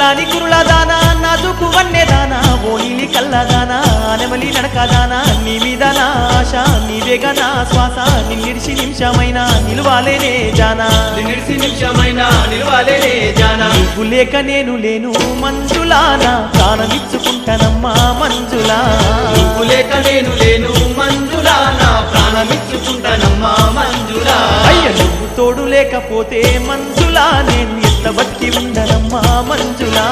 నల్లాని కురులదానా నాజుకు వన్నెదానా ఓ నీలి కల్లదానా నెమలి నడకదానా నీ మీద నా ఆశ నీవేగా నా శ్వాస నిన్నిడిసి నిమిషమైనా నిలువాలేనే జానా నిన్నిడిసి నిమిషమైనా నిలువాలేనే జానా నువ్వు లేక నేను లేను మంజులా నా ప్రాణమిచ్చుకుంటానమ్మా మంజులా నువ్వు లేక నేను లేను మంజులా నా ప్రాణమిచ్చుకుంటానమ్మా మంజులా అయ్య నువ్వు తోడు లేకపోతే మంజులా నేను ఎంత బతికి ఉండనమ్మా మంజులా